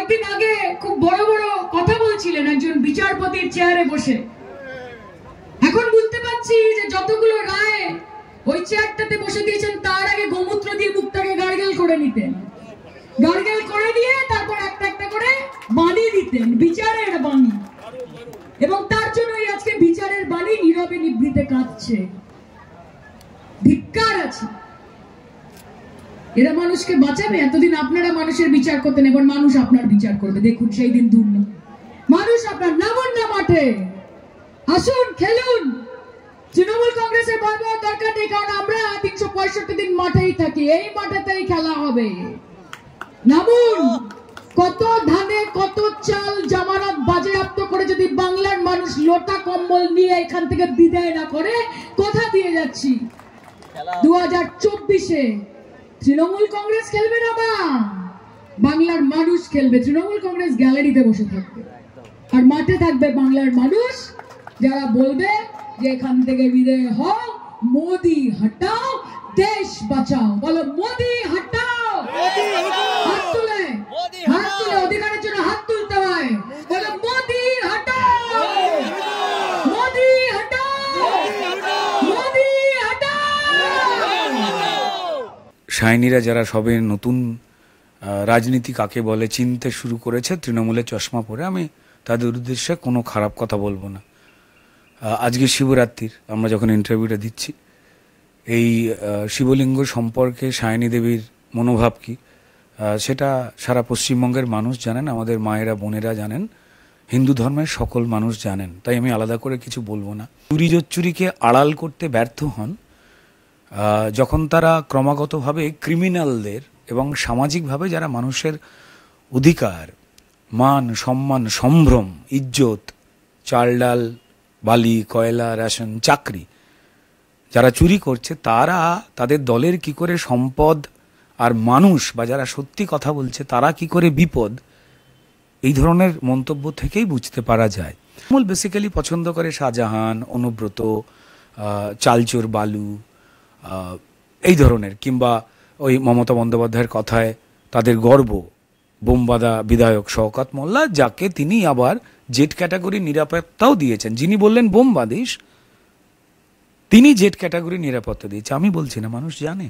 কয়েকদিন আগে খুব বড় বড় কথা বলছিলেন একজন বিচারপতির চেয়ারে বসে। এখন বুঝতে পারছি যে যতগুলো রায় ওই চেয়ারটাতে বসে দিয়েছেন তার আগে গোমূত্র দিয়ে মুখটাকে গার্গেল করে নিতেন, গার্গেল করে দিয়ে তারপর একটা একটা করে বাণী দিতেন, বিচারের বাণী। এবং তার জন্যই আজকে বিচারের বাণী নীরবে নিভৃতে কাঁদছে। ধিক্কার আছে। এরা মানুষকে বাঁচাবে? এতদিন আপনারা মানুষের বিচার করতেন, এবার মানুষ আপনার বিচার করবে। দেখুন সেই দিন দূর নয়। মানুষ আপনার নামুন না মাঠে, আসুন খেলুন। তৃণমূল কংগ্রেসের ভয় পাওয়ার দরকার নেই, কারণ আমরা 365 দিন মাঠেই থাকি, এই মাঠেতেই খেলা হবে। নামুন। কত ধানে কত চাল জামানত বাজেয়াপ্ত করে যদি বাংলার মানুষ লোটা কম্বল নিয়ে এখান থেকে বিদায় না করে, কথা দিয়ে যাচ্ছি 2024-এ তৃণমূল কংগ্রেস খেলবে না, মা বাংলার মানুষ খেলবে। তৃণমূল কংগ্রেস গ্যালারিতে বসে থাকবে আর মাঠে থাকবে বাংলার মানুষ, যারা বলবে যে এখান থেকে বিদায় হও, মোদি হটাও, দেশ বাঁচাও। বলো মোদি হটাও। হাত তুলে, হাত তুলে, অধিকারের জন্য হাত তুলতে হয়। বলো মোদি হটাও, মোদি হটাও, মোদি হটাও। শাইনিরা যারা সবে নতুন রাজনীতি কাকে বলে চিনতে শুরু করেছে তৃণমূলের চশমা পরে, আমি তাদের উদ্দেশ্যে কোনো খারাপ কথা বলবো না। আজকে শিবরাত্রির আমরা যখন ইন্টারভিউটা দিচ্ছি, এই শিবলিঙ্গ সম্পর্কে শাইনি দেবীর মনোভাব কি সেটা সারা পশ্চিমবঙ্গের মানুষ জানেন, আমাদের মায়েরা বোনেরা জানেন, হিন্দু ধর্মের সকল মানুষ জানেন। তাই আমি আলাদা করে কিছু বলবো না। চুরি জোচ্চুরিকে আড়াল করতে ব্যর্থ হন যখন তারা ক্রমাগতভাবে ক্রিমিনালদের এবং সামাজিকভাবে যারা মানুষের অধিকার, মান, সম্মান, সম্ভ্রম, ইজ্জত, চাল ডাল, বালি, কয়লা, রেশন, চাকরি যারা চুরি করছে, তারা তাদের দলের কি করে সম্পদ, আর মানুষ বা যারা সত্যি কথা বলছে তারা কি করে বিপদ, এই ধরনের মন্তব্য থেকেই বুঝতে পারা যায়। মূল বেসিক্যালি পছন্দ করে শাহজাহান, অনুব্রত, চালচোর বালু, এই ধরনের, কিংবা ওই মমতা বন্দ্যোপাধ্যায়ের কথায় তাদের গর্ব বোমবাদা বিধায়ক শওকত মোল্লা, যাকে তিনি আবার জেড ক্যাটাগরি নিরাপত্তাও দিয়েছেন। যিনি বললেন বোমবাদিস, তিনি জেড ক্যাটাগরি নিরাপত্তা দিয়েছে। আমি বলছি না, মানুষ জানে।